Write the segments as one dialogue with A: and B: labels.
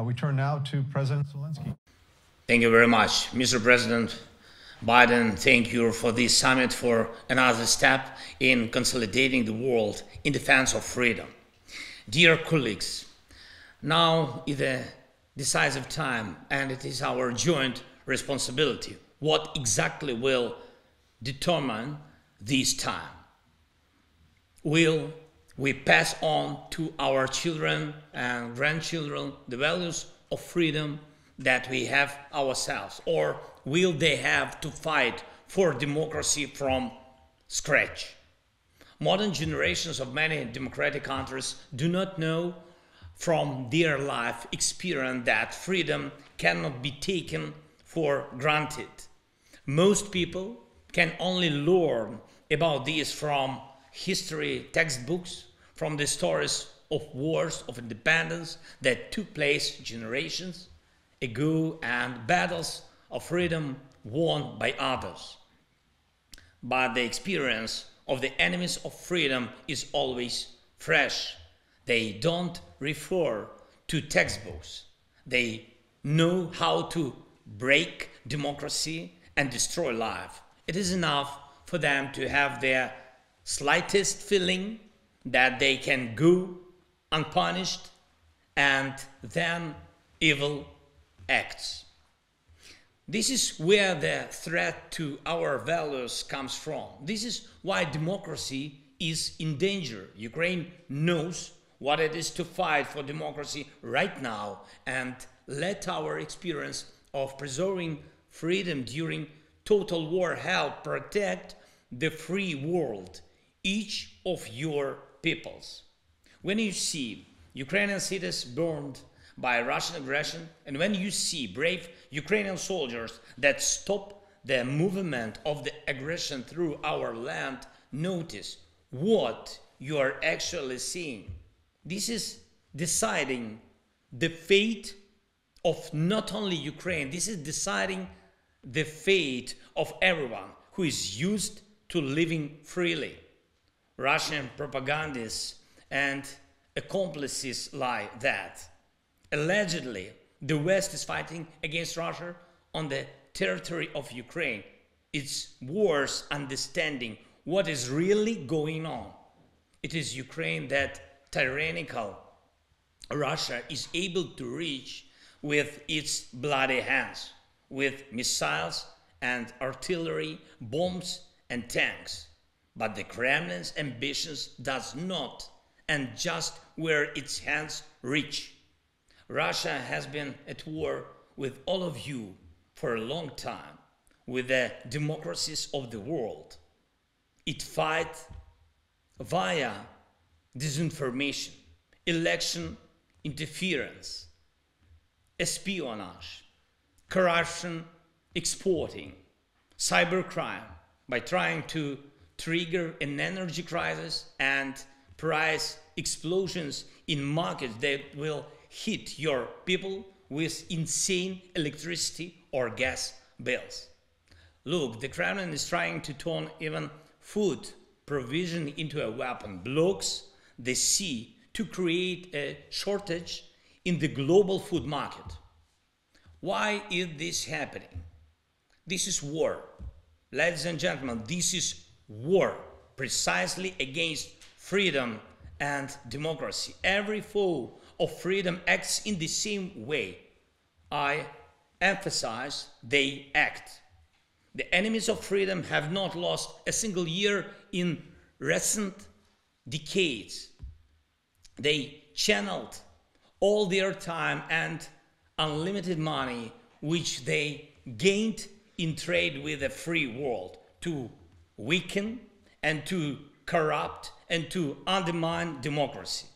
A: We turn now to President Zelensky.
B: Thank you very much, Mr. President Biden. Thank you for this summit, for another step in consolidating the world in defense of freedom. Dear colleagues, now is a decisive time, and it is our joint responsibility. What exactly will determine this time? Will we pass on to our children and grandchildren the values of freedom that we have ourselves, or will they have to fight for democracy from scratch? Modern generations of many democratic countries do not know from their life experience that freedom cannot be taken for granted. Most people can only learn about this from history textbooks, from the stories of wars of independence that took place generations ago and battles of freedom won by others. But the experience of the enemies of freedom is always fresh. They don't refer to textbooks. They know how to break democracy and destroy life. It is enough for them to have their slightest feeling that they can go unpunished, and then evil acts. This is where the threat to our values comes from. This is why democracy is in danger. Ukraine knows what it is to fight for democracy right now, and let our experience of preserving freedom during total war help protect the free world, each of your peoples. When you see Ukrainian cities burned by Russian aggression, and when you see brave Ukrainian soldiers that stop the movement of the aggression through our land, notice what you are actually seeing. This is deciding the fate of not only Ukraine, this is deciding the fate of everyone who is used to living freely. Russian propagandists and accomplices like that. Allegedly, the West is fighting against Russia on the territory of Ukraine. It's worth understanding what is really going on. It is Ukraine that tyrannical Russia is able to reach with its bloody hands, with missiles and artillery, bombs and tanks. But the Kremlin's ambitions does not end just where its hands reach. Russia has been at war with all of you for a long time, with the democracies of the world. It fights via disinformation, election interference, espionage, corruption exporting, cybercrime, by trying to trigger an energy crisis and price explosions in markets that will hit your people with insane electricity or gas bills. Look, the Kremlin is trying to turn even food provision into a weapon, blocks the sea to create a shortage in the global food market. Why is this happening? This is war. Ladies and gentlemen, this is war, precisely against freedom and democracy. Every foe of freedom acts in the same way. I emphasize they act. The enemies of freedom have not lost a single year in recent decades. They channeled all their time and unlimited money which they gained in trade with the free world to weaken and to corrupt and to undermine democracy.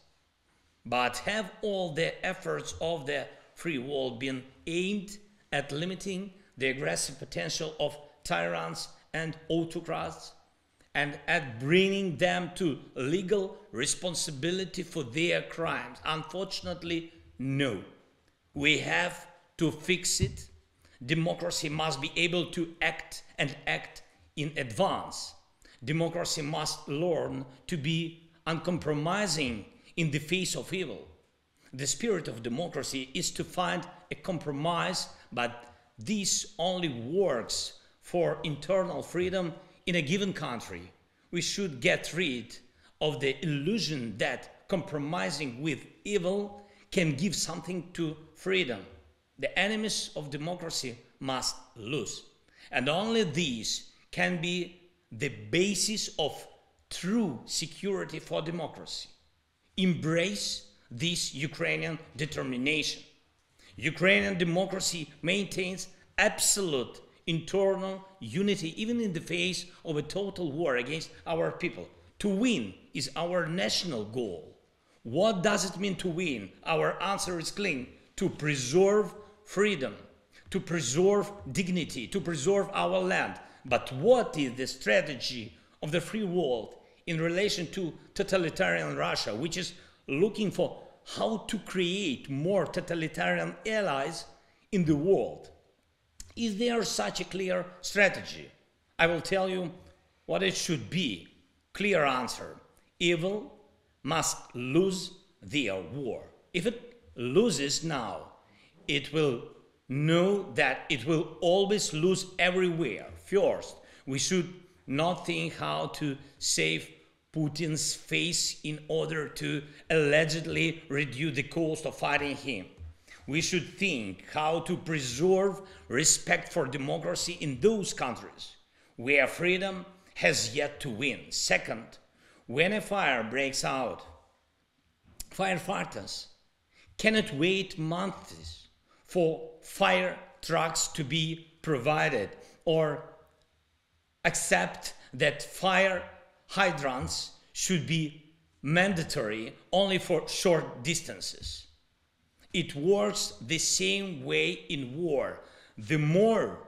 B: But have all the efforts of the free world been aimed at limiting the aggressive potential of tyrants and autocrats and at bringing them to legal responsibility for their crimes? Unfortunately, no. We have to fix it. Democracy must be able to act and act in advance. Democracy must learn to be uncompromising in the face of evil. the spirit of democracy is to find a compromise, but this only works for internal freedom in a given country. We should get rid of the illusion that compromising with evil can give something to freedom. The enemies of democracy must lose. And only these can be the basis of true security for democracy. Embrace this Ukrainian determination. Ukrainian democracy maintains absolute internal unity even in the face of a total war against our people. To win is our national goal. What does it mean to win? Our answer is clear: to preserve freedom, to preserve dignity, to preserve our land. But what is the strategy of the free world in relation to totalitarian Russia, which is looking for how to create more totalitarian allies in the world? Is there such a clear strategy? I will tell you what it should be. Clear answer: evil must lose their war. If it loses now, it will know that it will always lose everywhere. First, we should not think how to save Putin's face in order to allegedly reduce the cost of fighting him. We should think how to preserve respect for democracy in those countries where freedom has yet to win. Second, when a fire breaks out, firefighters cannot wait months for fire trucks to be provided or accept that fire hydrants should be mandatory only for short distances. It works the same way in war. The more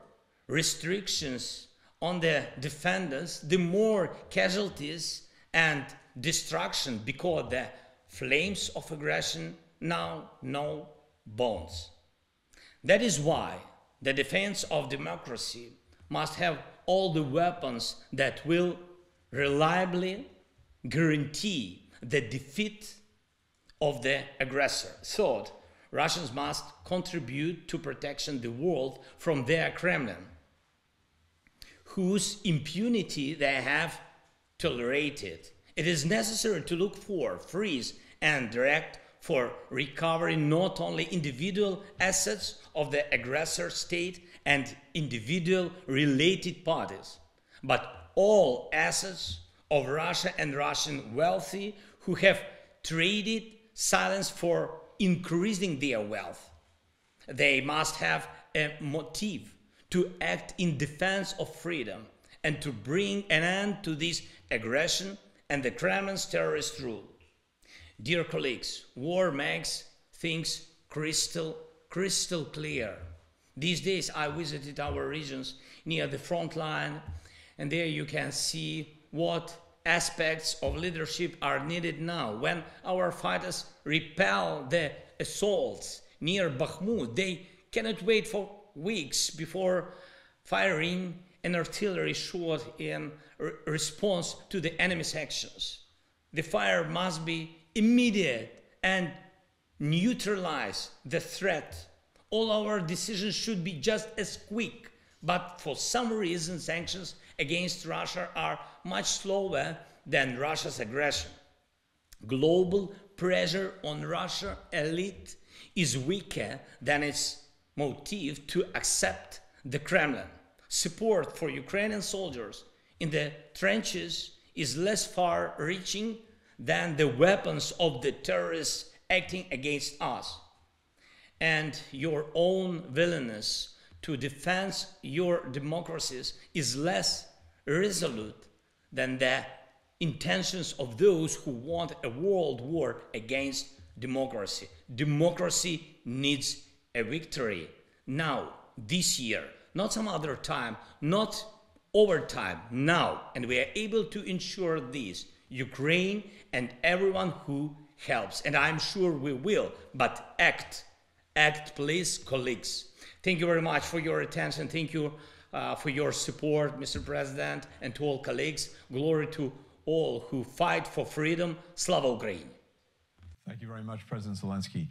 B: restrictions on the defenders, the more casualties and destruction, because the flames of aggression now know bounds. That is why the defense of democracy must have all the weapons that will reliably guarantee the defeat of the aggressor. Third, Russians must contribute to protecting the world from their Kremlin, whose impunity they have tolerated. It is necessary to look for, freeze, and direct for recovery not only individual assets of the aggressor state and individual related parties, but all assets of Russia and Russian wealthy who have traded silence for increasing their wealth. They must have a motive to act in defense of freedom and to bring an end to this aggression and the Kremlin's terrorist rule. Dear colleagues, war makes things crystal clear. These days I visited our regions near the front line, and there you can see what aspects of leadership are needed now. When our fighters repel the assaults near Bakhmut, they cannot wait for weeks before firing an artillery shot in response to the enemy's actions. The fire must be immediate and neutralize the threat. All our decisions should be just as quick, but for some reason sanctions against Russia are much slower than Russia's aggression. Global pressure on Russian elite is weaker than its motive to accept the Kremlin. Support for Ukrainian soldiers in the trenches is less far-reaching than the weapons of the terrorists acting against us. And your own willingness to defend your democracies is less resolute than the intentions of those who want a world war against democracy. Democracy needs a victory now, this year, not some other time, not over time, now. And we are able to ensure this, Ukraine and everyone who helps. And I'm sure we will, but act, please, colleagues. Thank you very much for your attention. Thank you for your support, Mr. President, and to all colleagues. Glory to all who fight for freedom. Slava Ukraini!
A: Thank you. Thank you very much, President Zelensky.